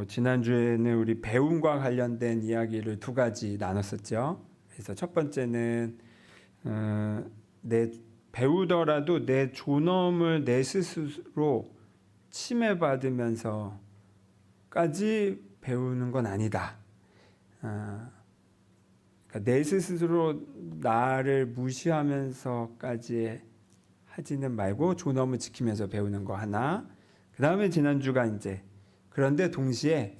지난주에는 우리 배움과 관련된 이야기를 두 가지 나눴었죠. 그래서 첫 번째는 내 배우더라도 내 존엄을 내 스스로 침해받으면서까지 배우는 건 아니다. 그러니까 내 스스로 나를 무시하면서까지 하지는 말고 존엄을 지키면서 배우는 거 하나. 그 다음에 지난주가 이제 그런데 동시에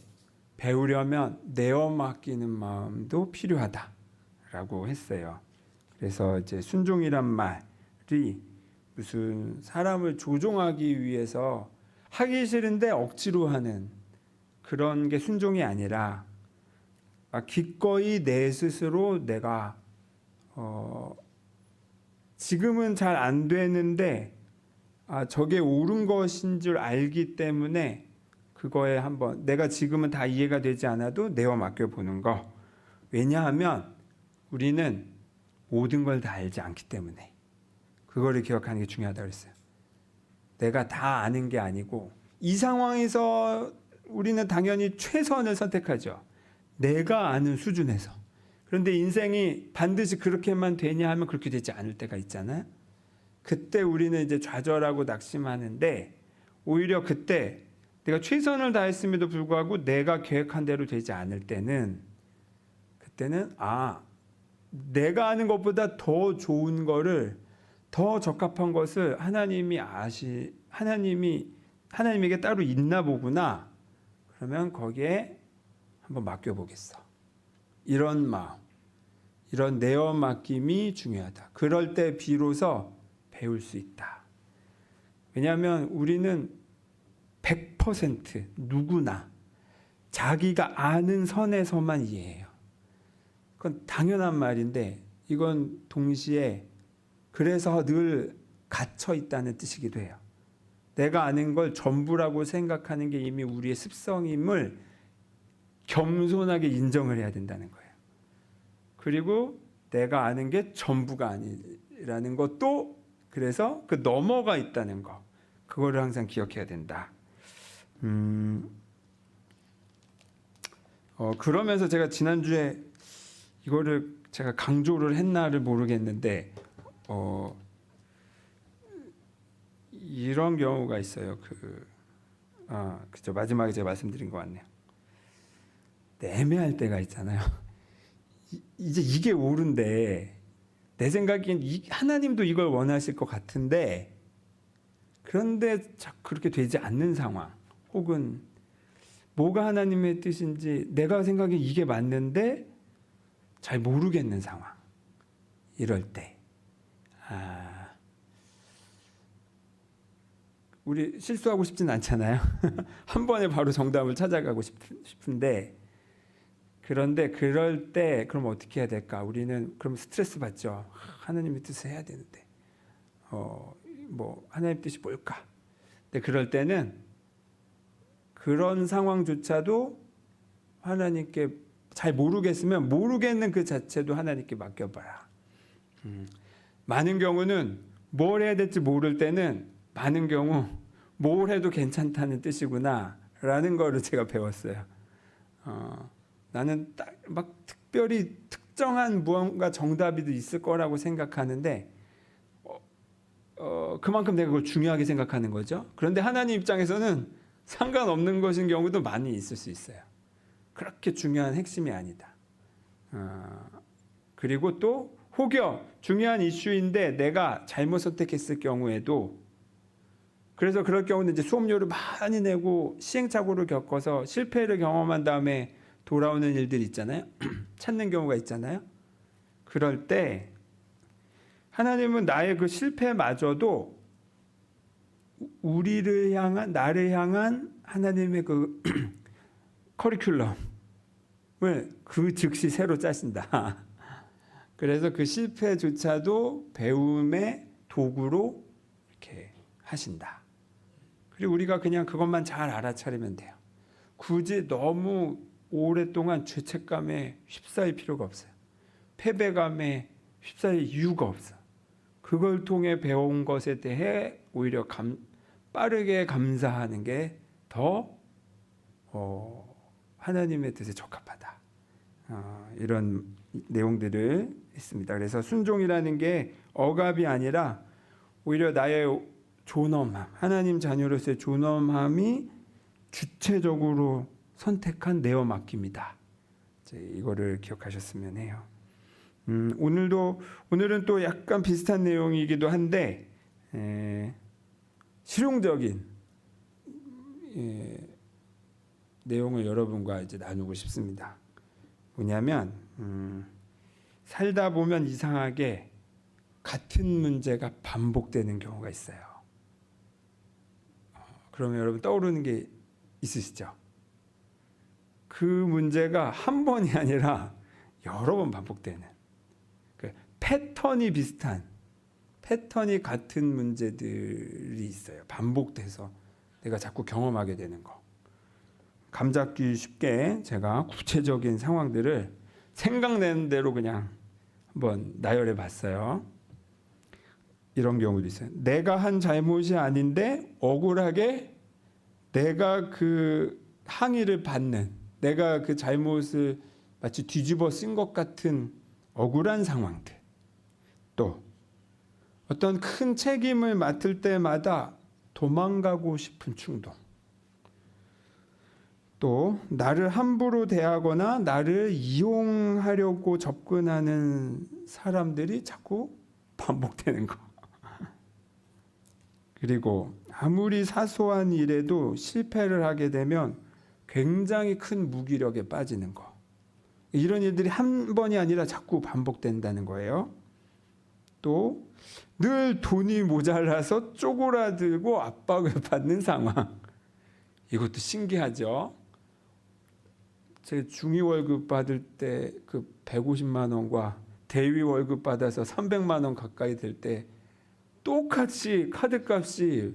배우려면 내어 맡기는 마음도 필요하다라고 했어요. 그래서 이제 순종이란 말이 무슨 사람을 조종하기 위해서 하기 싫은데 억지로 하는 그런 게 순종이 아니라 기꺼이 내 스스로 내가 지금은 잘 안 되는데 저게 옳은 것인 줄 알기 때문에 그거에 한번 내가 지금은 다 이해가 되지 않아도 내어 맡겨보는 거. 왜냐하면 우리는 모든 걸 다 알지 않기 때문에 그거를 기억하는 게 중요하다고 그랬어요. 내가 다 아는 게 아니고 이 상황에서 우리는 당연히 최선을 선택하죠. 내가 아는 수준에서. 그런데 인생이 반드시 그렇게만 되냐 하면 그렇게 되지 않을 때가 있잖아요. 그때 우리는 이제 좌절하고 낙심하는데 오히려 그때 내가 최선을 다했음에도 불구하고 내가 계획한 대로 되지 않을 때는 그때는 내가 아는 것보다 더 좋은 거를 더 적합한 것을 하나님에게 따로 있나 보구나. 그러면 거기에 한번 맡겨보겠어. 이런 마음, 이런 내어 맡김이 중요하다. 그럴 때 비로소 배울 수 있다. 왜냐하면 우리는 100% 누구나 자기가 아는 선에서만 이해해요. 그건 당연한 말인데 이건 동시에 그래서 늘 갇혀 있다는 뜻이기도 해요. 내가 아는 걸 전부라고 생각하는 게 이미 우리의 습성임을 겸손하게 인정을 해야 된다는 거예요. 그리고 내가 아는 게 전부가 아니라는 것도 그래서 그 넘어가 있다는 거. 그거를 항상 기억해야 된다. 그러면서 제가 지난주에 이거를 제가 강조를 했나를 모르겠는데 이런 경우가 있어요. 그죠. 마지막에 제가 말씀드린 것 같네요. 애매할 때가 있잖아요. 이제 이게 옳은데 내 생각엔 하나님도 이걸 원하실 것 같은데 그런데 그렇게 되지 않는 상황 혹은 뭐가 하나님의 뜻인지 내가 생각엔 이게 맞는데 잘 모르겠는 상황. 이럴 때 우리 실수하고 싶진 않잖아요. 한 번에 바로 정답을 찾아가고 싶은데 그런데 그럴 때 그럼 어떻게 해야 될까? 우리는 그럼 스트레스 받죠. 하나님의 뜻을 해야 되는데 하나님의 뜻이 뭘까? 근데 그럴 때는 그런 상황조차도 하나님께 잘 모르겠으면 모르겠는 그 자체도 하나님께 맡겨봐라. 많은 경우는 뭘 해야 될지 모를 때는 많은 경우 뭘 해도 괜찮다는 뜻이구나 라는 거를 제가 배웠어요. 나는 막 특별히 특정한 무언가 정답이 있을 거라고 생각하는데 그만큼 내가 그걸 중요하게 생각하는 거죠. 그런데 하나님 입장에서는 상관없는 것인 경우도 많이 있을 수 있어요. 그렇게 중요한 핵심이 아니다. 그리고 또 혹여 중요한 이슈인데 내가 잘못 선택했을 경우에도 그래서 그럴 경우는 이제 수업료를 많이 내고 시행착오를 겪어서 실패를 경험한 다음에 돌아오는 일들이 있잖아요. 찾는 경우가 있잖아요. 그럴 때 하나님은 나의 그 실패마저도 나를 향한 하나님의 그 커리큘럼을 그 즉시 새로 짜신다. 그래서 그 실패조차도 배움의 도구로 이렇게 하신다. 그리고 우리가 그냥 그것만 잘 알아차리면 돼요. 굳이 너무 오랫동안 죄책감에 휩싸일 필요가 없어요. 패배감에 휩싸일 이유가 없어. 그걸 통해 배운 것에 대해 오히려 빠르게 감사하는 게 더 하나님의 뜻에 적합하다. 이런 내용들을 했습니다. 그래서 순종이라는 게 억압이 아니라 오히려 나의 존엄함, 하나님 자녀로서의 존엄함이 주체적으로 선택한 내어 맡김이다. 이거를 기억하셨으면 해요. 오늘은 또 약간 비슷한 내용이기도 한데 실용적인 내용을 여러분과 이제 나누고 싶습니다. 뭐냐면 살다 보면 이상하게 같은 문제가 반복되는 경우가 있어요. 그러면 여러분 떠오르는 게 있으시죠? 그 문제가 한 번이 아니라 여러 번 반복되는 패턴이 비슷한 패턴이 같은 문제들이 있어요. 반복돼서 내가 자꾸 경험하게 되는 거. 감 잡기 쉽게 제가 구체적인 상황들을 생각나는 대로 그냥 한번 나열해 봤어요. 이런 경우도 있어요. 내가 한 잘못이 아닌데 억울하게 내가 그 항의를 받는, 내가 그 잘못을 마치 뒤집어 쓴 것 같은 억울한 상황들. 또 어떤 큰 책임을 맡을 때마다 도망가고 싶은 충동. 또 나를 함부로 대하거나 나를 이용하려고 접근하는 사람들이 자꾸 반복되는 거. 그리고 아무리 사소한 일에도 실패를 하게 되면 굉장히 큰 무기력에 빠지는 거. 이런 일들이 한 번이 아니라 자꾸 반복된다는 거예요. 또 늘 돈이 모자라서 쪼그라들고 압박을 받는 상황. 이것도 신기하죠. 제 중위 월급 받을 때 그 150만 원과 대위 월급 받아서 300만 원 가까이 될 때 똑같이 카드값이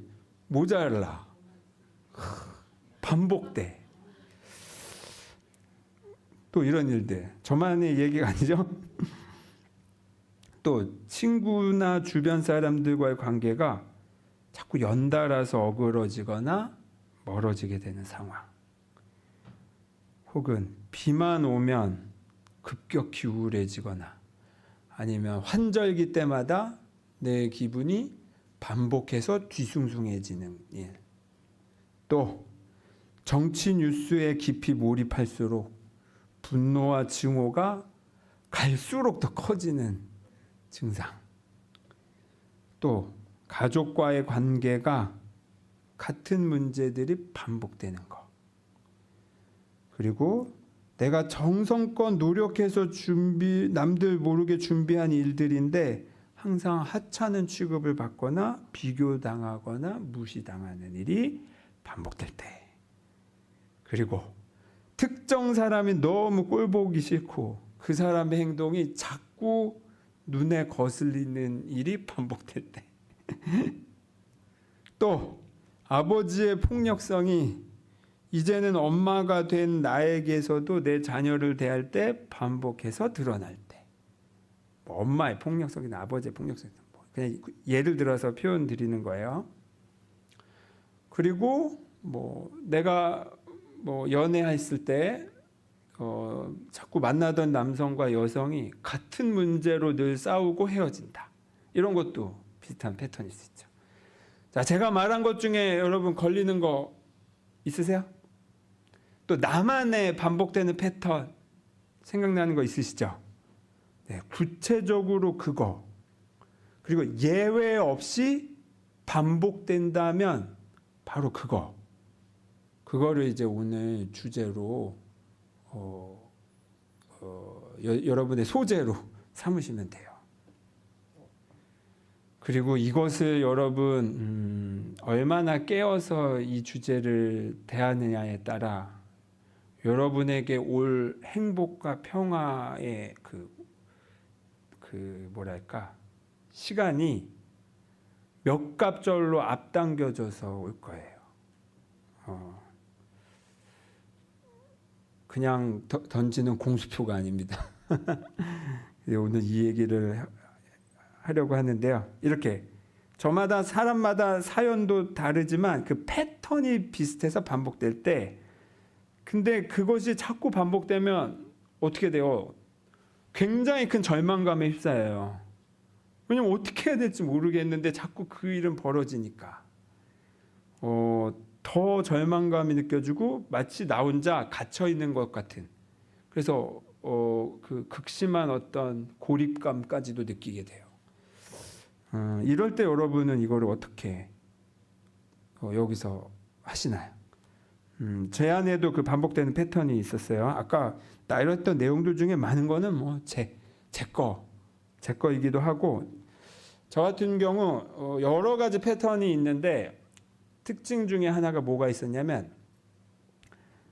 모자라. 반복돼. 또 이런 일들. 저만의 얘기가 아니죠. 또 친구나 주변 사람들과의 관계가 자꾸 연달아서 어그러지거나 멀어지게 되는 상황. 혹은 비만 오면 급격히 우울해지거나 아니면 환절기 때마다 내 기분이 반복해서 뒤숭숭해지는 일. 또 정치 뉴스에 깊이 몰입할수록 분노와 증오가 갈수록 더 커지는 증상. 또 가족과의 관계가 같은 문제들이 반복되는 거. 그리고 내가 정성껏 노력해서 남들 모르게 준비한 일들인데 항상 하찮은 취급을 받거나 비교당하거나 무시당하는 일이 반복될 때. 그리고 특정 사람이 너무 꼴보기 싫고 그 사람의 행동이 자꾸 눈에 거슬리는 일이 반복될 때. 또 아버지의 폭력성이 이제는 엄마가 된 나에게서도 내 자녀를 대할 때 반복해서 드러날 때. 뭐 엄마의 폭력성이나 아버지의 폭력성, 그냥 예를 들어서 표현 드리는 거예요. 그리고 내가 연애했을 때 자꾸 만나던 남성과 여성이 같은 문제로 늘 싸우고 헤어진다. 이런 것도 비슷한 패턴일 수 있죠. 자, 제가 말한 것 중에 여러분 걸리는 거 있으세요? 또 나만의 반복되는 패턴 생각나는 거 있으시죠? 네, 구체적으로 그거. 그리고 예외 없이 반복된다면 바로 그거. 그거를 이제 오늘 주제로 여러분의 소재로 삼으시면 돼요. 그리고 이것을 여러분 얼마나 깨어서 이 주제를 대하느냐에 따라 여러분에게 올 행복과 평화의 시간이 몇 갑절로 앞당겨져서 올 거예요. 그냥 던지는 공수표가 아닙니다. 오늘 이 얘기를 하려고 하는데요. 이렇게 저마다 사람마다 사연도 다르지만 그 패턴이 비슷해서 반복될 때 근데 그것이 자꾸 반복되면 어떻게 돼요? 굉장히 큰 절망감에 휩싸여요. 왜냐면 어떻게 해야 될지 모르겠는데 자꾸 그 일은 벌어지니까 더 절망감이 느껴지고 마치 나 혼자 갇혀 있는 것 같은, 그래서 그 극심한 어떤 고립감까지도 느끼게 돼요. 이럴 때 여러분은 이거를 어떻게 여기서 하시나요? 제 안에도 그 반복되는 패턴이 있었어요. 아까 나열했던 내용들 중에 많은 거는 뭐 제 거이기도 하고, 저 같은 경우 여러 가지 패턴이 있는데 특징 중에 하나가 뭐가 있었냐면,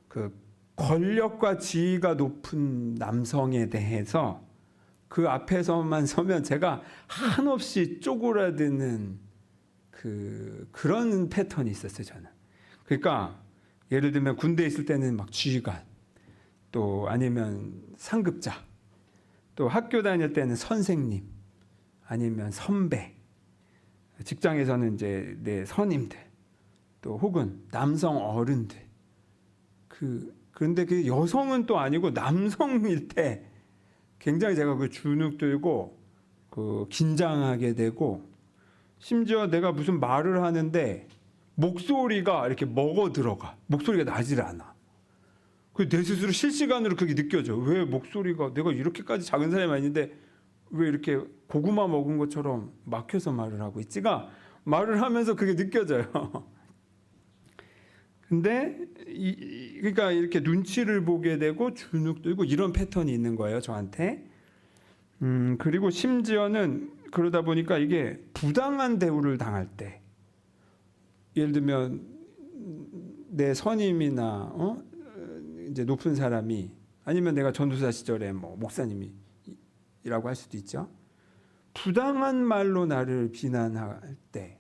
그 권력과 지위가 높은 남성에 대해서 그 앞에서만 서면 제가 한없이 쪼그라드는 그런 패턴이 있었어요, 저는. 그러니까 예를 들면 군대에 있을 때는 막 지휘관, 또 아니면 상급자, 또 학교 다닐 때는 선생님, 아니면 선배, 직장에서는 이제 내 선임들, 또 혹은 남성 어른들. 그런데 그 여성은 또 아니고 남성일 때 굉장히 제가 그 주눅 들고 그 긴장하게 되고, 심지어 내가 무슨 말을 하는데 목소리가 이렇게 먹어 들어가. 목소리가 나질 않아. 내 스스로 실시간으로 그게 느껴져. 왜 목소리가, 내가 이렇게까지 작은 사람이 아닌데 왜 이렇게 고구마 먹은 것처럼 막혀서 말을 하고 있지가, 말을 하면서 그게 느껴져요. 근데 그러니까 이렇게 눈치를 보게 되고 주눅 들고 이런 패턴이 있는 거예요, 저한테. 그리고 심지어는 그러다 보니까 이게 부당한 대우를 당할 때, 예를 들면 내 선임이나 이제 높은 사람이, 아니면 내가 전도사 시절에 뭐 목사님이라고 할 수도 있죠. 부당한 말로 나를 비난할 때,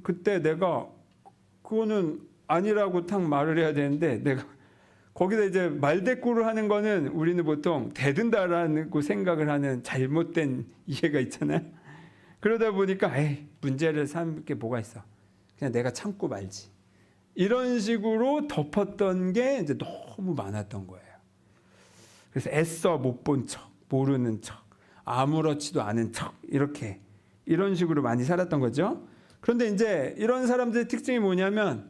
그때 내가 그거는 아니라고 탁 말을 해야 되는데, 내가 거기다 이제 말대꾸를 하는 거는 우리는 보통 대든다라고 생각을 하는 잘못된 이해가 있잖아요. 그러다 보니까 문제를 삼을 게 뭐가 있어, 그냥 내가 참고 말지, 이런 식으로 덮었던 게 이제 너무 많았던 거예요. 그래서 애써 못 본 척, 모르는 척, 아무렇지도 않은 척, 이런 식으로 많이 살았던 거죠. 그런데 이제 이런 사람들의 특징이 뭐냐면,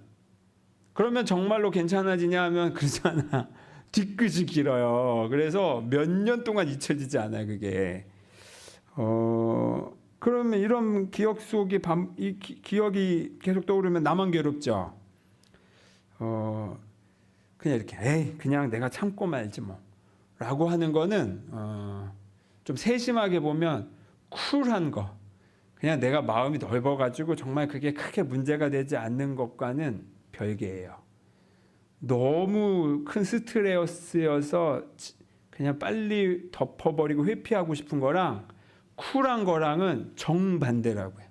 그러면 정말로 괜찮아지냐 하면 그렇지 않아. 뒤끝이 길어요. 그래서 몇 년 동안 잊혀지지 않아요, 그게. 그러면 이런 기억 속에 이 기억이 계속 떠오르면 나만 괴롭죠. 그냥 이렇게 그냥 내가 참고 말지 뭐 라고 하는 거는 좀 세심하게 보면 쿨한 거, 그냥 내가 마음이 넓어가지고 정말 그게 크게 문제가 되지 않는 것과는 별개예요. 너무 큰 스트레스여서 그냥 빨리 덮어버리고 회피하고 싶은 거랑 쿨한 거랑은 정반대라고요.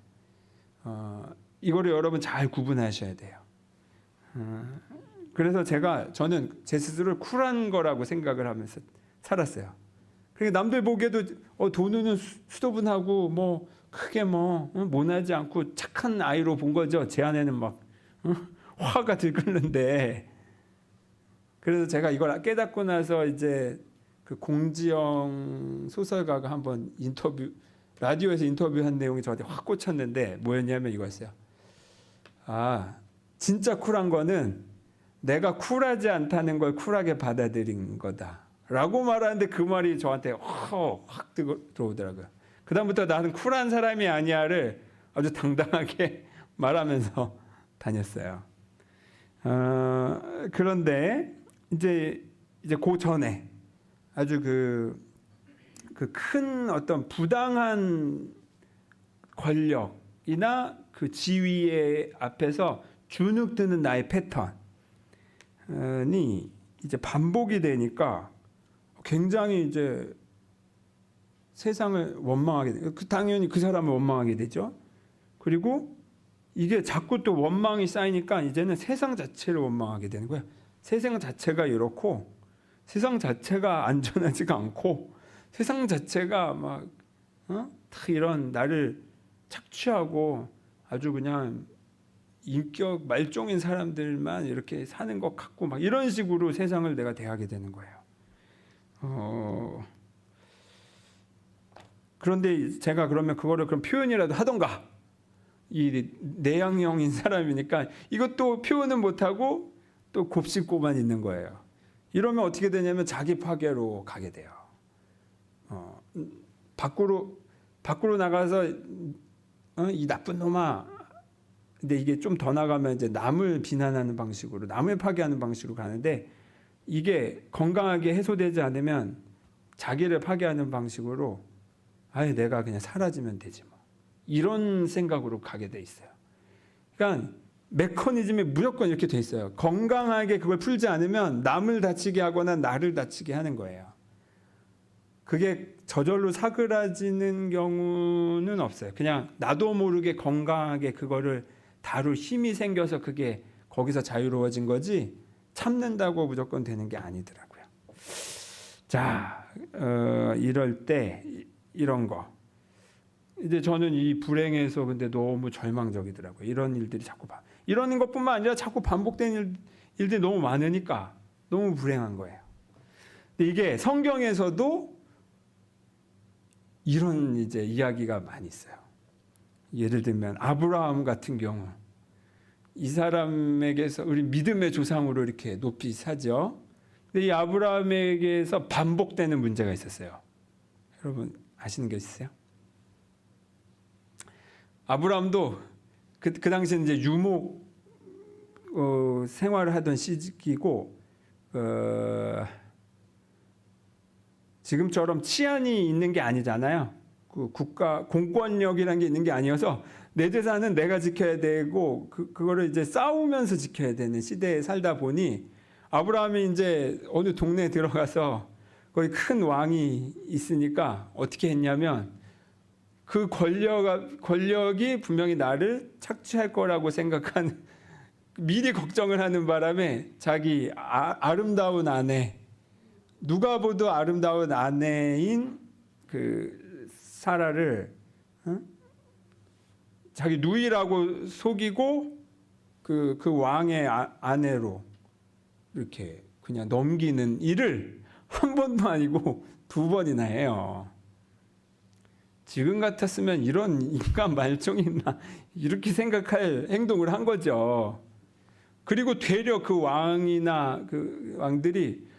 이거를 여러분 잘 구분하셔야 돼요. 그래서 저는 제 스스로를 쿨한 거라고 생각을 하면서 살았어요. 그러니까 남들 보기에도 도 눈은 수도분하고 뭐 크게 모나지 않고 착한 아이로 본 거죠. 제 안에는 막 화가 들끓는데. 그래서 제가 이걸 깨닫고 나서 이제 그 공지영 소설가가 한번 라디오에서 인터뷰한 내용이 저한테 확 꽂혔는데, 뭐였냐면 이거였어요. 진짜 쿨한 거는 내가 쿨하지 않다는 걸 쿨하게 받아들인 거다라고 말하는데, 그 말이 저한테 확 들어오더라고요. 그다음부터 나는 쿨한 사람이 아니야를 아주 당당하게 말하면서 다녔어요. 그런데 이제 그 전에 아주 그 큰 어떤 부당한 권력이나 그 지위의 앞에서 주눅 드는 나의 패턴이 이제 반복이 되니까 굉장히 이제 세상을 원망하게 돼요. 당연히 그 사람을 원망하게 되죠. 그리고 이게 자꾸 또 원망이 쌓이니까 이제는 세상 자체를 원망하게 되는 거예요. 세상 자체가 이렇고, 세상 자체가 안전하지가 않고, 세상 자체가 막 다 이런 나를 착취하고 아주 그냥 인격 말종인 사람들만 이렇게 사는 것 같고 막 이런 식으로 세상을 내가 대하게 되는 거예요. 그런데 제가 그러면 그거를 그럼 표현이라도 하던가, 이 내향형인 사람이니까 이것도 표현은 못하고 또 곱씹고만 있는 거예요. 이러면 어떻게 되냐면 자기 파괴로 가게 돼요. 밖으로 나가서 이 나쁜 놈아. 근데 이게 좀 더 나가면 이제 남을 비난하는 방식으로, 남을 파괴하는 방식으로 가는데, 이게 건강하게 해소되지 않으면 자기를 파괴하는 방식으로, 아예 내가 그냥 사라지면 되지 뭐, 이런 생각으로 가게 돼 있어요. 그러니까 메커니즘이 무조건 이렇게 돼 있어요. 건강하게 그걸 풀지 않으면 남을 다치게 하거나 나를 다치게 하는 거예요. 그게 저절로 사그라지는 경우는 없어요. 그냥 나도 모르게 건강하게 그거를 다룰 힘이 생겨서 그게 거기서 자유로워진 거지, 참는다고 무조건 되는 게 아니더라고요. 자, 이럴 때 이런 거. 이제 저는 이 불행에서 근데 너무 절망적이더라고요. 이런 일들이 자꾸 이러는 것뿐만 아니라 자꾸 반복되는 일들이 너무 많으니까 너무 불행한 거예요. 근데 이게 성경에서도 이런 이제 이야기가 많이 있어요. 예를 들면 아브라함 같은 경우, 이 사람에게서 우리 믿음의 조상으로 이렇게 높이 사죠. 근데 이 아브라함에게서 반복되는 문제가 있었어요. 여러분 아시는 게 있으세요? 아브라함도 그 당시에 이제 유목 생활을 하던 시기고, 지금처럼 치안이 있는 게 아니잖아요. 그 국가 공권력이라는 게 있는 게 아니어서 내 재산은 내가 지켜야 되고 그거를 이제 싸우면서 지켜야 되는 시대에 살다 보니, 아브라함이 이제 어느 동네에 들어가서 거기 큰 왕이 있으니까 어떻게 했냐면, 그 권력이 분명히 나를 착취할 거라고 생각하는, 미리 걱정을 하는 바람에 자기 아름다운 아내, 누가 봐도 아름다운 아내인 그 사라를 자기 누이라고 속이고 그 왕의 아내로 이렇게 그냥 넘기는 일을 한 번도 아니고 두 번이나 해요. 지금 같았으면 이런 인간 말종이나 이렇게 생각할 행동을 한 거죠. 그리고 되려 그 왕이나 그 왕들이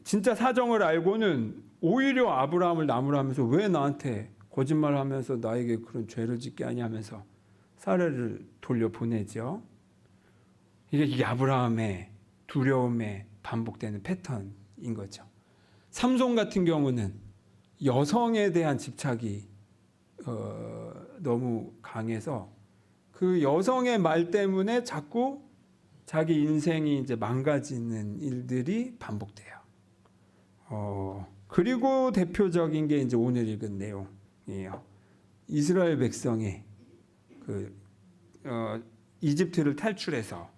진짜 사정을 알고는 오히려 아브라함을 나무라면서 왜 나한테 거짓말하면서 나에게 그런 죄를 짓게 하냐 하면서 사례를 돌려보내죠. 이게 아브라함의 두려움에 반복되는 패턴인 거죠. 삼손 같은 경우는 여성에 대한 집착이 너무 강해서 그 여성의 말 때문에 자꾸 자기 인생이 이제 망가지는 일들이 반복돼요. 그리고 대표적인 게 이제 오늘 읽은 내용이에요. 이스라엘 백성이 이집트를 탈출해서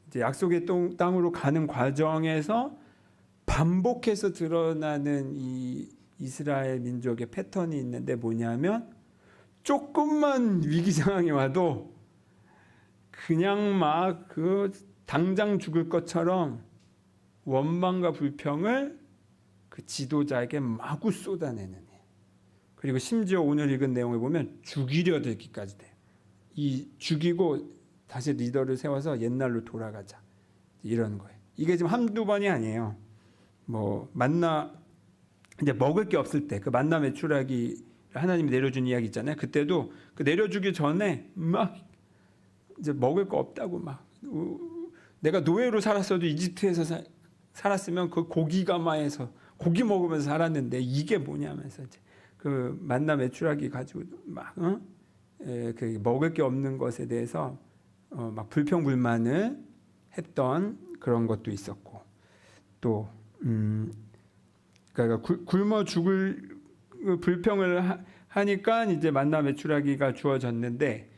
이제 약속의 땅으로 가는 과정에서 반복해서 드러나는 이 이스라엘 민족의 패턴이 있는데 뭐냐면, 조금만 위기 상황이 와도 그냥 막 그 당장 죽을 것처럼 원망과 불평을 그 지도자에게 마구 쏟아내는 일. 그리고 심지어 오늘 읽은 내용을 보면 죽이려 들기까지 돼요. 이 죽이고 다시 리더를 세워서 옛날로 돌아가자, 이런 거예요. 이게 지금 한두 번이 아니에요. 뭐 만나 이제 먹을 게 없을 때 그 만나 메추라기 하나님이 내려준 이야기 있잖아요. 그때도 그 내려주기 전에 막 이제 먹을 거 없다고 막, 내가 노예로 살았어도 이집트에서 살았으면 그 고기 가마에서 고기 먹으면서 살았는데 이게 뭐냐면서 이제 그 만나 메추라기 가지고 막 그 먹을 게 없는 것에 대해서 막 불평불만을 했던 그런 것도 있었고, 또 그러니까 굶어 죽을 불평을 하니까 이제 만나 메추라기가 주어졌는데,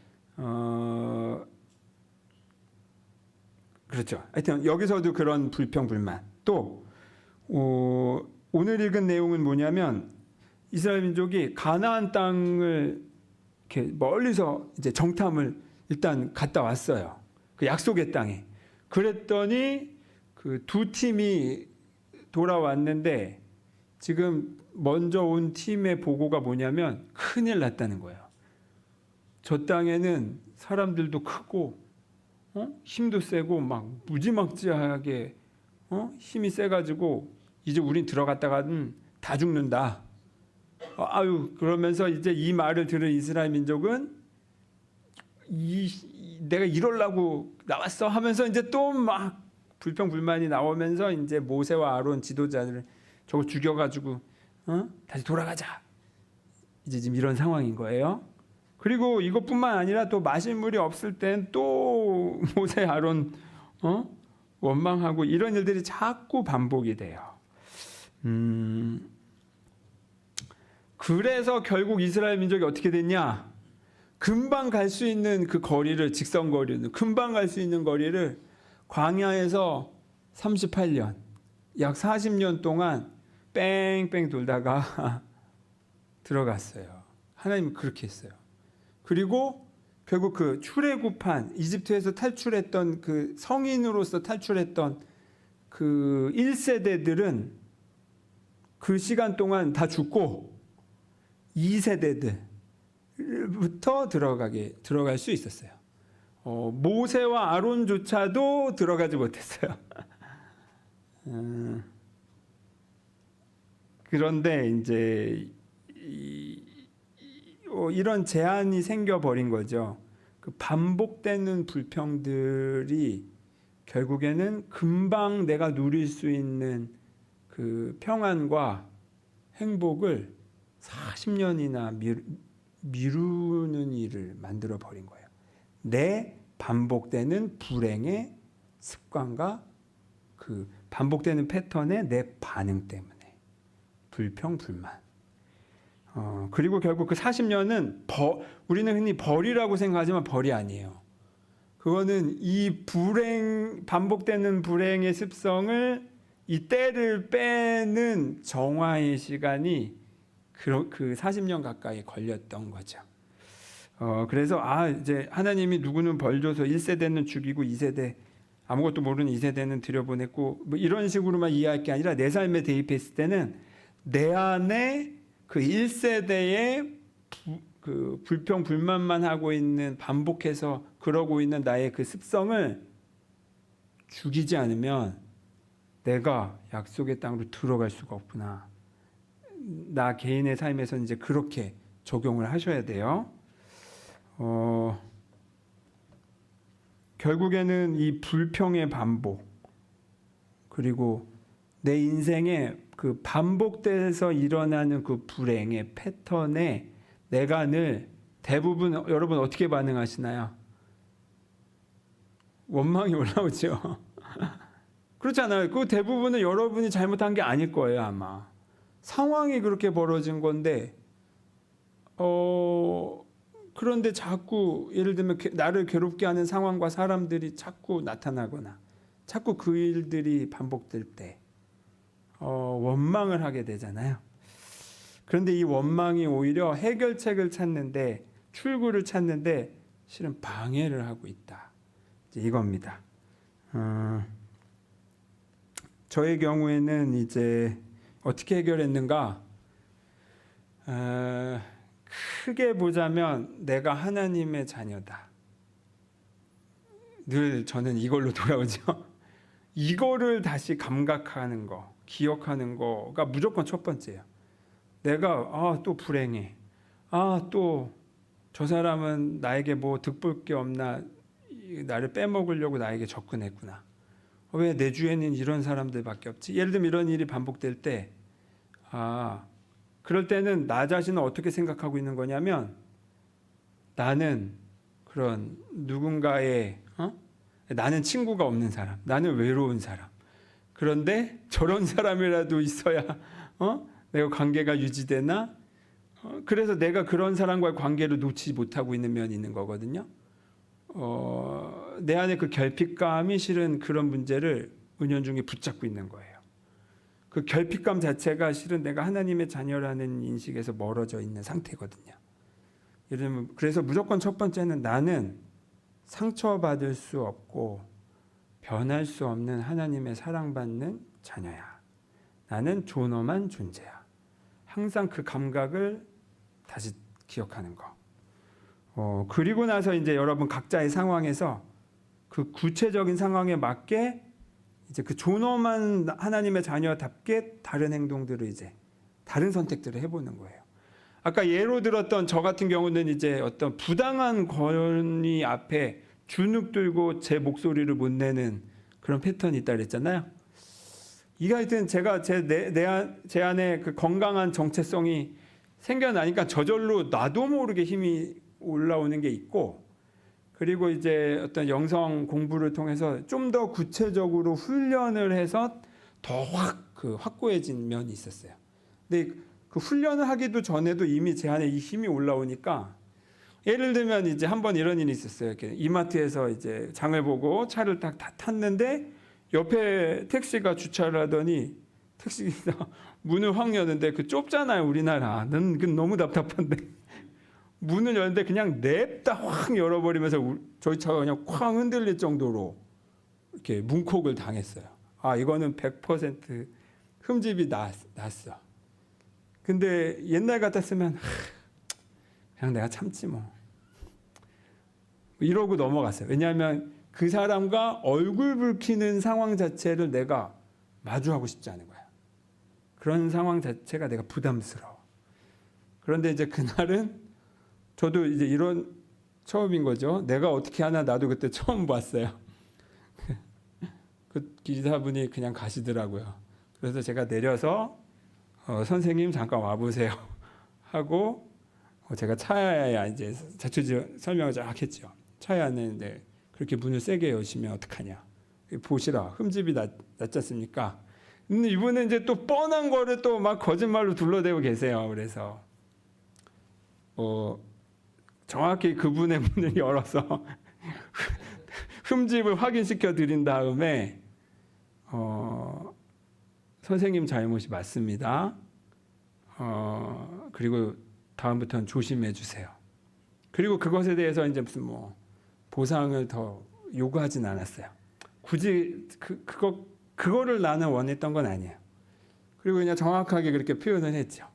그렇죠. 하여튼 여기서도 그런 불평불만. 또 오늘 읽은 내용은 뭐냐면, 이스라엘 민족이 가나안 땅을 이렇게 멀리서 이제 정탐을 일단 갔다 왔어요. 그 약속의 땅에. 그랬더니 그 두 팀이 돌아왔는데 지금 먼저 온 팀의 보고가 뭐냐면 큰일 났다는 거예요. 저 땅에는 사람들도 크고 힘도 세고 막 무지막지하게 힘이 세가지고 이제 우린 들어갔다가는 다 죽는다. 아유, 그러면서 이제 이 말을 들은 이스라엘 민족은 내가 이러려고 나왔어 하면서 이제 또 막 불평불만이 나오면서 이제 모세와 아론 지도자를 저거 죽여가지고 다시 돌아가자. 이제 지금 이런 상황인 거예요. 그리고 이것뿐만 아니라 또 마실 물이 없을 땐 또 모세 아론 원망하고 이런 일들이 자꾸 반복이 돼요. 그래서 결국 이스라엘 민족이 어떻게 됐냐? 금방 갈 수 있는 그 거리를, 직선 거리는 금방 갈 수 있는 거리를 광야에서 38년, 약 40년 동안 뺑뺑 돌다가 들어갔어요. 하나님은 그렇게 했어요. 그리고 결국 그 출애굽한 이집트에서 탈출했던 그 성인으로서 탈출했던 그 1세대들은 그 시간 동안 다 죽고 2세대들부터 들어갈 수 있었어요. 모세와 아론조차도 들어가지 못했어요. 그런데 이제 이런 제한이 생겨버린 거죠. 그 반복되는 불평들이 결국에는 금방 내가 누릴 수 있는 그 평안과 행복을 40년이나 미루는 일을 만들어 버린 거예요. 내 반복되는 불행의 습관과 그 반복되는 패턴의 내 반응 때문에 불평, 불만. 그리고 결국 그 40년은 우리는 흔히 벌이라고 생각하지만 벌이 아니에요. 그거는 이 반복되는 불행의 습성을 이 때를 빼는 정화의 시간이 그 40년 가까이 걸렸던 거죠. 그래서 이제 하나님이 누구는 벌 줘서 1세대는 죽이고 2세대 아무것도 모르는 2세대는 들여보냈고 뭐 이런 식으로만 이해할 게 아니라 내 삶에 대입했을 때는 내 안에 그 1세대의 그 불평 불만만 하고 있는 반복해서 그러고 있는 나의 그 습성을 죽이지 않으면 내가 약속의 땅으로 들어갈 수가 없구나. 나 개인의 삶에서는 이제 그렇게 적용을 하셔야 돼요. 결국에는 이 불평의 반복 그리고 내 인생에 그 반복돼서 일어나는 그 불행의 패턴에 내가 늘 대부분 여러분 어떻게 반응하시나요? 원망이 올라오죠. 그렇잖아요. 그 대부분은 여러분이 잘못한 게 아닐 거예요, 아마. 상황이 그렇게 벌어진 건데, 그런데 자꾸 예를 들면 나를 괴롭게 하는 상황과 사람들이 자꾸 나타나거나, 자꾸 그 일들이 반복될 때, 원망을 하게 되잖아요. 그런데 이 원망이 오히려 해결책을 찾는데, 출구를 찾는데 실은 방해를 하고 있다. 이제 이겁니다. 저의 경우에는 이제 어떻게 해결했는가? 크게 보자면 내가 하나님의 자녀다. 늘 저는 이걸로 돌아오죠. 이거를 다시 감각하는 거, 기억하는 거가 무조건 첫 번째예요. 내가 또 불행해. 또 저 사람은 나에게 뭐 득볼 게 없나 나를 빼먹으려고 나에게 접근했구나. 왜 내 주위에는 이런 사람들밖에 없지? 예를 들면 이런 일이 반복될 때 그럴 때는 나 자신을 어떻게 생각하고 있는 거냐면 나는 그런 누군가의 나는 친구가 없는 사람, 나는 외로운 사람. 그런데 저런 사람이라도 있어야 내가 관계가 유지되나? 그래서 내가 그런 사람과의 관계를 놓지 못하고 있는 면이 있는 거거든요. 내 안에 그 결핍감이 실은 그런 문제를 은연중에 붙잡고 있는 거예요. 그 결핍감 자체가 실은 내가 하나님의 자녀라는 인식에서 멀어져 있는 상태거든요. 예를 들면 그래서 무조건 첫 번째는 나는 상처받을 수 없고 변할 수 없는 하나님의 사랑받는 자녀야. 나는 존엄한 존재야. 항상 그 감각을 다시 기억하는 거. 그리고 나서 이제 여러분 각자의 상황에서 그 구체적인 상황에 맞게 이제 그 존엄한 하나님의 자녀답게 다른 행동들을 이제 다른 선택들을 해보는 거예요. 아까 예로 들었던 저 같은 경우는 이제 어떤 부당한 권위 앞에 주눅 들고 제 목소리를 못 내는 그런 패턴이 있다 그랬잖아요. 이게 하여튼 제가 제 안에 그 건강한 정체성이 생겨나니까 저절로 나도 모르게 힘이 올라오는 게 있고, 그리고 이제 어떤 영성 공부를 통해서 좀 더 구체적으로 훈련을 해서 더 확고해진 면이 있었어요. 근데 그 훈련을 하기도 전에도 이미 제 안에 이 힘이 올라오니까, 예를 들면 이제 한번 이런 일이 있었어요. 이렇게 이마트에서 이제 장을 보고 차를 딱 다 탔는데 옆에 택시가 주차를 하더니 택시가 문을 확 여는데 그 좁잖아요, 우리나라는. 그 너무 답답한데 문을 열는데 그냥 냅다 확 열어버리면서 저희 차가 그냥 쾅 흔들릴 정도로 이렇게 문콕을 당했어요. 아, 이거는 100% 흠집이 났어. 근데 옛날 같았으면 그냥 내가 참지 뭐 이러고 넘어갔어요. 왜냐하면 그 사람과 얼굴 붉히는 상황 자체를 내가 마주하고 싶지 않은 거야. 그런 상황 자체가 내가 부담스러워. 그런데 이제 그날은 저도 이제 이런 처음인 거죠. 내가 어떻게 하나 나도 그때 처음 봤어요. 그 기사분이 그냥 가시더라고요. 그래서 제가 내려서 선생님 잠깐 와보세요 하고 제가 차에 이제 자초지 설명을 쫙 했죠. 차에 앉는데 그렇게 문을 세게 여시면 어떡하냐. 보시라, 흠집이 났지 않습니까? 근데 이분은 이제 또 뻔한 거를 또 막 거짓말로 둘러대고 계세요. 그래서 정확히 그분의 문을 열어서 흠집을 확인시켜 드린 다음에 선생님 잘못이 맞습니다. 그리고 다음부터는 조심해 주세요. 그리고 그것에 대해서 이제 무슨 보상을 더 요구하진 않았어요. 굳이 그거를 나는 원했던 건 아니에요. 그리고 그냥 정확하게 그렇게 표현을 했죠.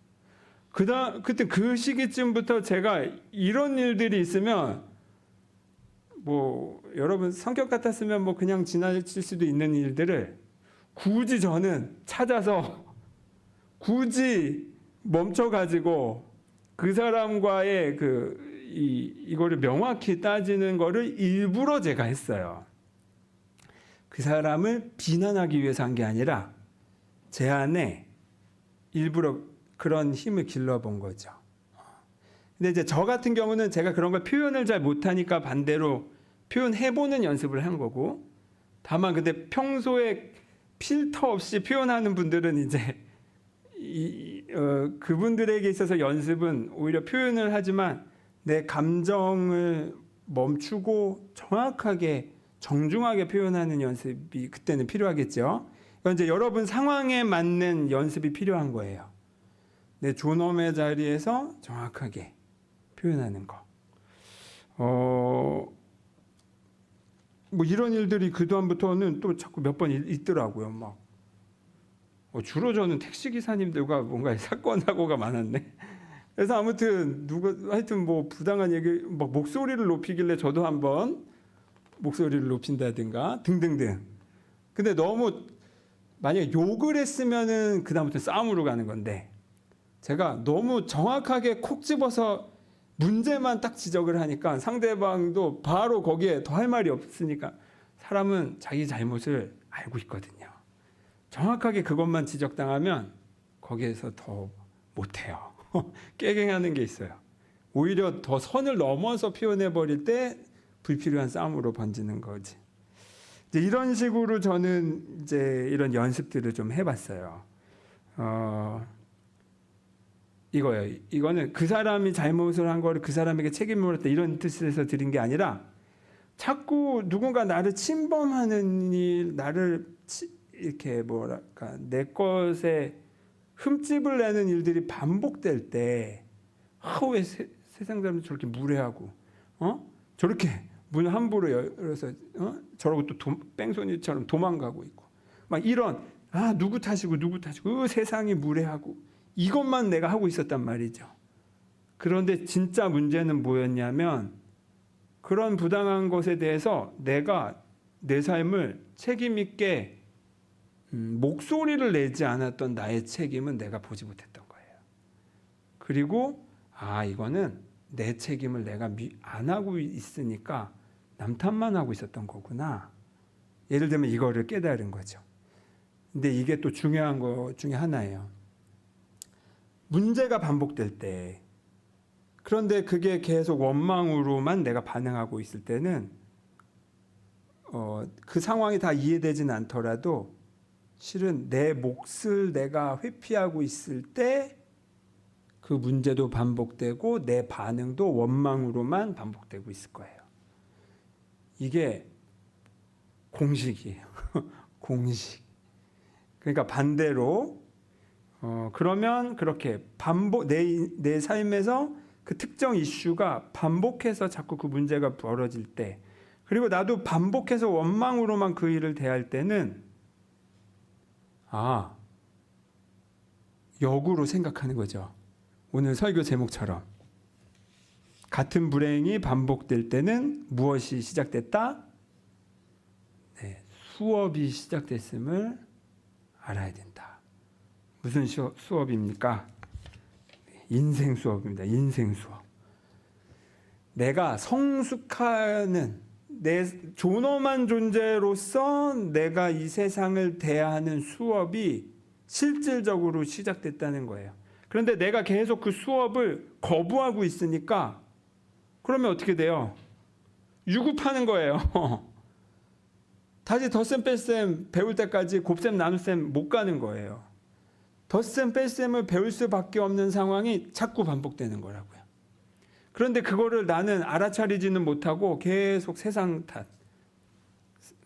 그때 그 시기쯤부터 제가 이런 일들이 있으면 여러분 성격 같았으면 그냥 지나칠 수도 있는 일들을 굳이 저는 찾아서 굳이 멈춰가지고 그 사람과의 이거를 명확히 따지는 거를 일부러 제가 했어요. 그 사람을 비난하기 위해서 한 게 아니라 제 안에 일부러 그런 힘을 길러본 거죠. 근데 이제 저 같은 경우는 제가 그런 걸 표현을 잘 못하니까 반대로 표현해보는 연습을 한 거고, 다만 근데 평소에 필터 없이 표현하는 분들은 이제 그분들에게 있어서 연습은 오히려 표현을 하지만 내 감정을 멈추고 정확하게 정중하게 표현하는 연습이 그때는 필요하겠죠. 그건 이제 여러분 상황에 맞는 연습이 필요한 거예요. 내 존엄의 자리에서 정확하게 표현하는 거. 이런 일들이 그다음부터는 또 자꾸 몇 번 있더라고요. 주로 저는 택시 기사님들과 뭔가 사건 사고가 많았네. 그래서 아무튼 하여튼 부당한 얘기, 목소리를 높이길래 저도 한번 목소리를 높인다든가 등등등. 근데 너무 만약에 욕을 했으면은 그다음부터 싸움으로 가는 건데, 제가 너무 정확하게 콕 집어서 문제만 딱 지적을 하니까 상대방도 바로 거기에 더 할 말이 없으니까, 사람은 자기 잘못을 알고 있거든요. 정확하게 그것만 지적당하면 거기에서 더 못해요. 깨갱하는 게 있어요. 오히려 더 선을 넘어서 표현해버릴 때 불필요한 싸움으로 번지는 거지. 이제 이런 식으로 저는 이제 이런 연습들을 좀 해봤어요. 이거는 그 사람이 잘못을 한 거를 그 사람에게 책임을 물었다 이런 뜻에서 드린 게 아니라, 자꾸 누군가 나를 침범하는 일, 나를 이렇게 내 것에 흠집을 내는 일들이 반복될 때, 왜 세상 사람들 저렇게 무례하고 저렇게 문 함부로 열어서 저러고 또 뺑소니처럼 도망가고 있고 막 이런 누구 탓이고 세상이 무례하고 이것만 내가 하고 있었단 말이죠. 그런데 진짜 문제는 뭐였냐면 그런 부당한 것에 대해서 내가 내 삶을 책임 있게 목소리를 내지 않았던 나의 책임은 내가 보지 못했던 거예요. 그리고 이거는 내 책임을 내가 안 하고 있으니까 남 탓만 하고 있었던 거구나. 예를 들면 이거를 깨달은 거죠. 근데 이게 또 중요한 것 중에 하나예요. 문제가 반복될 때, 그런데 그게 계속 원망으로만 내가 반응하고 있을 때는 그 상황이 다 이해되진 않더라도 실은 내 몫을 내가 회피하고 있을 때 그 문제도 반복되고 내 반응도 원망으로만 반복되고 있을 거예요. 이게 공식이에요. 공식. 그러니까 반대로 그러면 그렇게 내 삶에서 그 특정 이슈가 반복해서 자꾸 그 문제가 벌어질 때, 그리고 나도 반복해서 원망으로만 그 일을 대할 때는 역으로 생각하는 거죠. 오늘 설교 제목처럼 같은 불행이 반복될 때는 무엇이 시작됐다? 수업이 시작됐음을 알아야 된다. 무슨 수업입니까? 인생 수업입니다. 인생 수업. 내가 성숙하는 내 존엄한 존재로서 내가 이 세상을 대하는 수업이 실질적으로 시작됐다는 거예요. 그런데 내가 계속 그 수업을 거부하고 있으니까 그러면 어떻게 돼요? 유급하는 거예요. 다시 덧셈 뺄셈 배울 때까지 곱셈 나눗셈 못 가는 거예요. 덧셈 뺄셈을 배울 수밖에 없는 상황이 자꾸 반복되는 거라고요. 그런데 그거를 나는 알아차리지는 못하고 계속 세상 탓,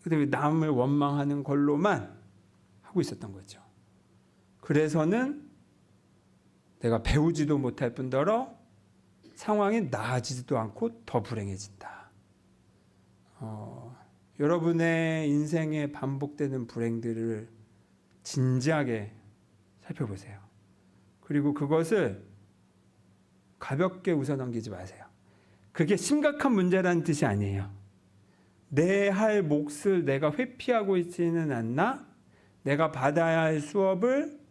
그다음에 남을 원망하는 걸로만 하고 있었던 거죠. 그래서는 내가 배우지도 못할 뿐더러 상황이 나아지지도 않고 더 불행해진다. 여러분의 인생에 반복되는 불행들을 진지하게 살펴보세요. 그리고 그것을 가볍게 웃어넘기지 마세요. 그게 심각한 문제라는 뜻이 아니에요. 내 할 몫을 내가 회피하고 있지는 않나? 내가 받아야 할 수업을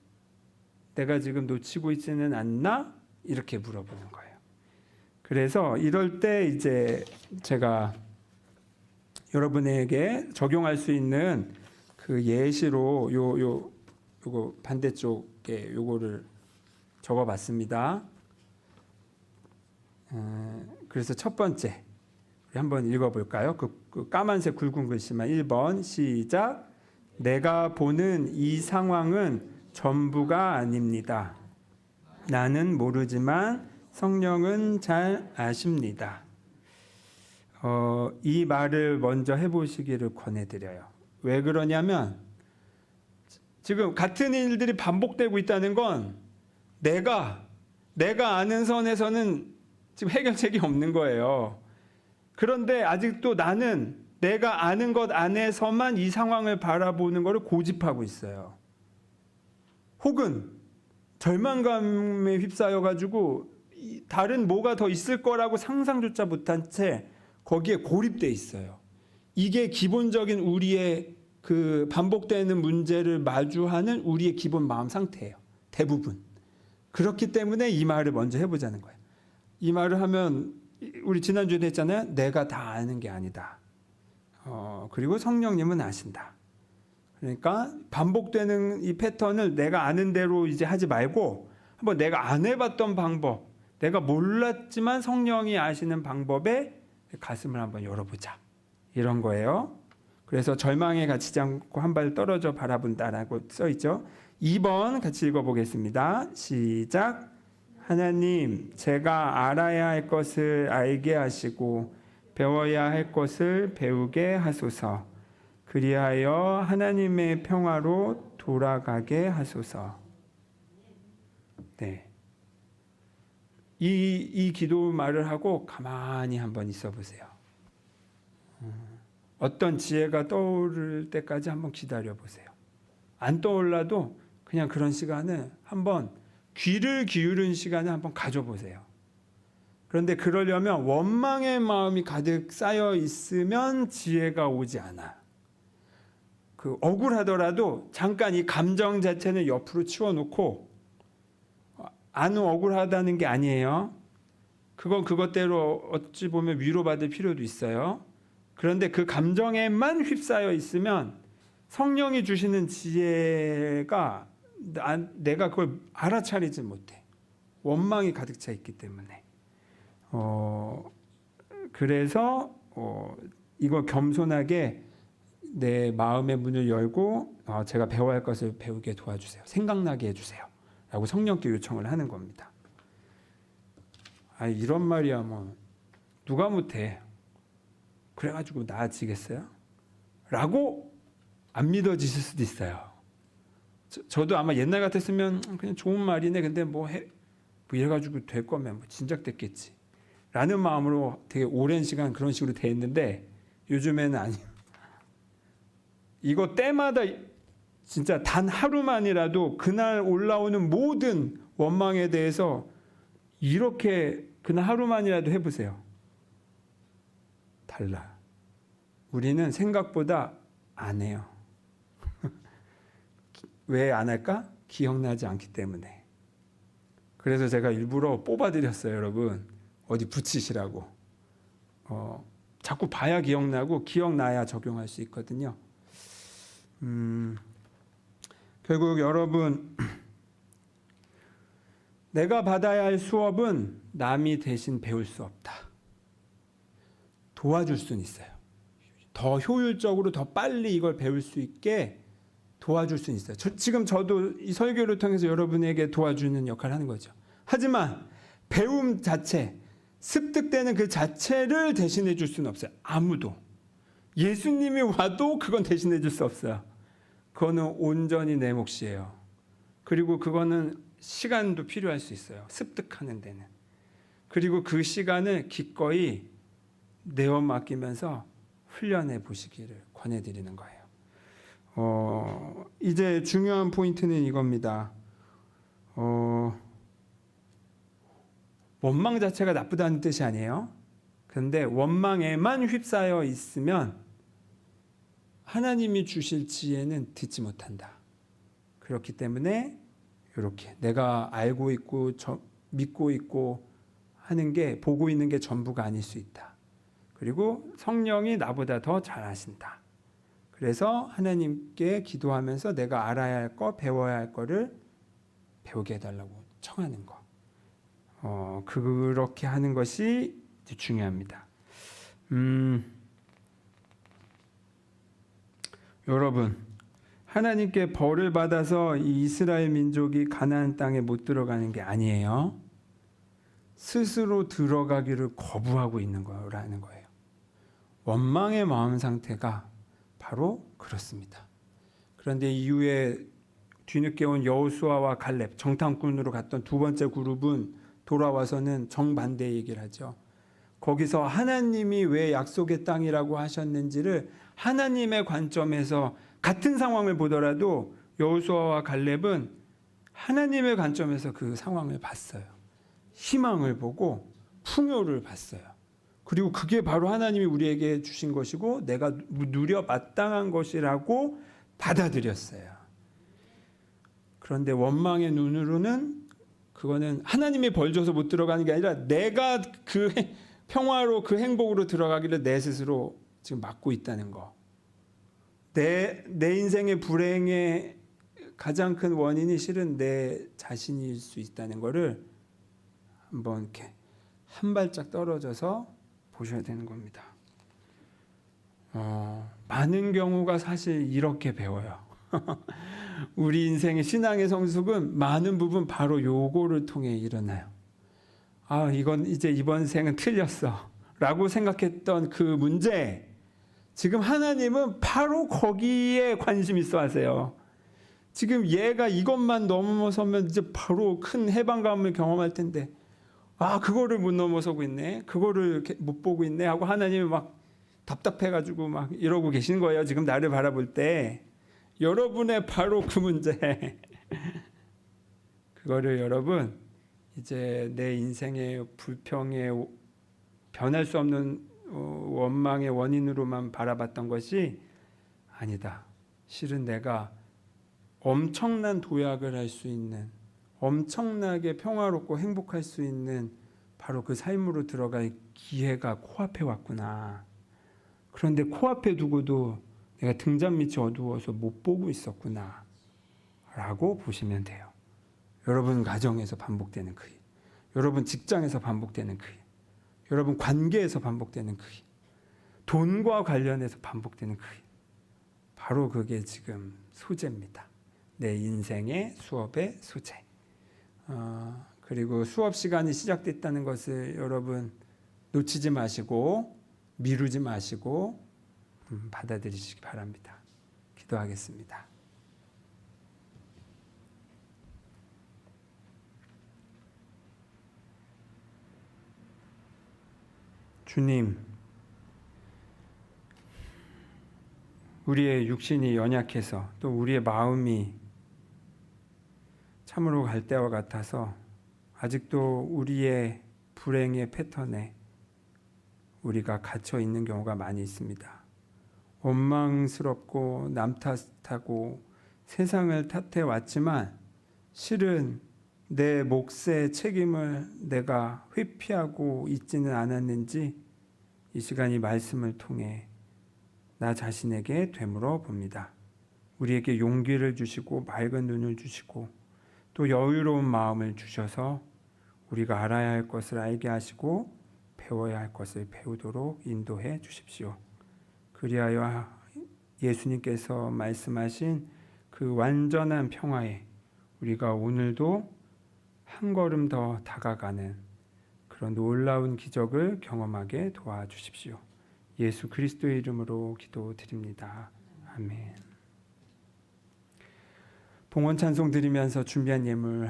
내가 지금 놓치고 있지는 않나? 이렇게 물어보는 거예요. 그래서 이럴 때 이제 제가 여러분에게 적용할 수 있는 그 예시로 요거 반대쪽에 요거를 적어봤습니다. 그래서 첫 번째 우리 한번 읽어볼까요? 그 까만색 굵은 글씨만 1번 시작. 내가 보는 이 상황은 전부가 아닙니다. 나는 모르지만 성령은 잘 아십니다. 이 말을 먼저 해보시기를 권해드려요. 왜 그러냐면 지금 같은 일들이 반복되고 있다는 건 내가 아는 선에서는 지금 해결책이 없는 거예요. 그런데 아직도 나는 내가 아는 것 안에서만 이 상황을 바라보는 것을 고집하고 있어요. 혹은 절망감에 휩싸여가지고 다른 뭐가 더 있을 거라고 상상조차 못한 채 거기에 고립돼 있어요. 이게 기본적인 우리의 그 반복되는 문제를 마주하는 우리의 기본 마음 상태예요. 대부분. 그렇기 때문에 이 말을 먼저 해보자는 거예요. 이 말을 하면 우리 지난주에도 했잖아요. 내가 다 아는 게 아니다. 그리고 성령님은 아신다. 그러니까 반복되는 이 패턴을 내가 아는 대로 이제 하지 말고 한번 내가 안 해봤던 방법, 내가 몰랐지만 성령이 아시는 방법에 가슴을 한번 열어보자. 이런 거예요. 그래서 절망에 갇히지 않고 한 발 떨어져 바라본다라고 써있죠. 2번 같이 읽어보겠습니다. 시작. 하나님, 제가 알아야 할 것을 알게 하시고 배워야 할 것을 배우게 하소서. 그리하여 하나님의 평화로 돌아가게 하소서. 네. 이 기도 말을 하고 가만히 한번 있어 보세요. 어떤 지혜가 떠오를 때까지 한번 기다려 보세요. 안 떠올라도 그냥 그런 시간을 한번 귀를 기울인 시간을 한번 가져보세요. 그런데 그러려면 원망의 마음이 가득 쌓여 있으면 지혜가 오지 않아. 그 억울하더라도 잠깐 이 감정 자체는 옆으로 치워놓고, 안 억울하다는 게 아니에요. 그건 그것대로 어찌 보면 위로받을 필요도 있어요. 그런데 그 감정에만 휩싸여 있으면 성령이 주시는 지혜가 내가 그걸 알아차리지 못해. 원망이 가득 차 있기 때문에. 그래서 이거 겸손하게 내 마음의 문을 열고 제가 배워야 할 것을 배우게 도와주세요. 생각나게 해주세요. 라고 성령께 요청을 하는 겁니다. 이런 말이야 뭐 누가 못해. 그래가지고 나아지겠어요? 라고 안 믿어지실 수도 있어요. 저도 아마 옛날 같았으면 그냥 좋은 말이네. 근데 뭐 이래가지고 될 거면 뭐 진작 됐겠지. 라는 마음으로 되게 오랜 시간 그런 식으로 돼 있는데 요즘에는 아니에요. 이거 때마다 진짜 단 하루만이라도 그날 올라오는 모든 원망에 대해서 이렇게 그날 하루만이라도 해보세요. 달라. 우리는 생각보다 안 해요. 왜 안 할까? 기억나지 않기 때문에. 그래서 제가 일부러 뽑아드렸어요, 여러분. 어디 붙이시라고. 자꾸 봐야 기억나고 기억나야 적용할 수 있거든요. 결국 여러분, 내가 받아야 할 수업은 남이 대신 배울 수 없다. 도와줄 수는 있어요. 더 효율적으로 더 빨리 이걸 배울 수 있게 도와줄 수는 있어요. 지금 저도 이 설교를 통해서 여러분에게 도와주는 역할을 하는 거죠. 하지만 배움 자체, 습득되는 그 자체를 대신해 줄 수는 없어요. 아무도. 예수님이 와도 그건 대신해 줄 수 없어요. 그거는 온전히 내 몫이에요. 그리고 그거는 시간도 필요할 수 있어요. 습득하는 데는. 그리고 그 시간을 기꺼이 내어 맡기면서 훈련해 보시기를 권해드리는 거예요. 이제 중요한 포인트는 이겁니다. 원망 자체가 나쁘다는 뜻이 아니에요. 그런데 원망에만 휩싸여 있으면 하나님이 주실 지혜는 듣지 못한다. 그렇기 때문에 이렇게 내가 알고 있고 믿고 있고 하는 게, 보고 있는 게 전부가 아닐 수 있다. 그리고 성령이 나보다 더 잘 아신다. 그래서 하나님께 기도하면서 내가 알아야 할 거, 배워야 할 거를 배우게 해달라고 청하는 거. 그렇게 하는 것이 중요합니다. 여러분, 하나님께 벌을 받아서 이 이스라엘 민족이 가나안 땅에 못 들어가는 게 아니에요. 스스로 들어가기를 거부하고 있는 거라는 거예요. 원망의 마음 상태가 바로 그렇습니다. 그런데 이후에 뒤늦게 온 여호수아와 갈렙, 정탐꾼으로 갔던 두 번째 그룹은 돌아와서는 정반대 얘기를 하죠. 거기서 하나님이 왜 약속의 땅이라고 하셨는지를 하나님의 관점에서 같은 상황을 보더라도 여호수아와 갈렙은 하나님의 관점에서 그 상황을 봤어요. 희망을 보고 풍요를 봤어요. 그리고 그게 바로 하나님이 우리에게 주신 것이고 내가 누려 마땅한 것이라고 받아들였어요. 그런데 원망의 눈으로는 그거는 하나님이 벌 줘서 못 들어가는 게 아니라 내가 그 평화로 그 행복으로 들어가기를 내 스스로 지금 막고 있다는 거. 내 인생의 불행의 가장 큰 원인이 실은 내 자신일 수 있다는 거를 한번 이렇게 한 발짝 떨어져서 보셔야 되는 겁니다. 많은 경우가 사실 이렇게 배워요. 우리 인생의 신앙의 성숙은 많은 부분 바로 요거를 통해 일어나요. 이건 이제 이번 생은 틀렸어 라고 생각했던 그 문제, 지금 하나님은 바로 거기에 관심 있어 하세요. 지금 얘가 이것만 넘어서면 이제 바로 큰 해방감을 경험할 텐데 그거를 못 넘어서고 있네, 그거를 못 보고 있네 하고 하나님이 막 답답해가지고 막 이러고 계신 거예요. 지금 나를 바라볼 때 여러분의 바로 그 문제 그거를 여러분 이제 내 인생의 불평의 변할 수 없는 원망의 원인으로만 바라봤던 것이 아니다. 실은 내가 엄청난 도약을 할 수 있는, 엄청나게 평화롭고 행복할 수 있는 바로 그 삶으로 들어갈 기회가 코앞에 왔구나. 그런데 코앞에 두고도 내가 등잔 밑이 어두워서 못 보고 있었구나 라고 보시면 돼요. 여러분 가정에서 반복되는 그 일, 여러분 직장에서 반복되는 그 일, 여러분 관계에서 반복되는 그 일, 돈과 관련해서 반복되는 그 일, 바로 그게 지금 소재입니다. 내 인생의 수업의 소재. 그리고 수업 시간이 시작됐다는 것을 여러분 놓치지 마시고 미루지 마시고 받아들이시기 바랍니다. 기도하겠습니다. 주님, 우리의 육신이 연약해서 또 우리의 마음이 참으로 갈대와 같아서 아직도 우리의 불행의 패턴에 우리가 갇혀 있는 경우가 많이 있습니다. 원망스럽고 남 탓하고 세상을 탓해 왔지만 실은 내 몫의 책임을 내가 회피하고 있지는 않았는지 이 시간 이 말씀을 통해 나 자신에게 되물어 봅니다. 우리에게 용기를 주시고 맑은 눈을 주시고 또 여유로운 마음을 주셔서 우리가 알아야 할 것을 알게 하시고 배워야 할 것을 배우도록 인도해 주십시오. 그리하여 예수님께서 말씀하신 그 완전한 평화에 우리가 오늘도 한 걸음 더 다가가는 그런 놀라운 기적을 경험하게 도와주십시오. 예수 그리스도의 이름으로 기도드립니다. 아멘. 봉헌 찬송 드리면서 준비한 예물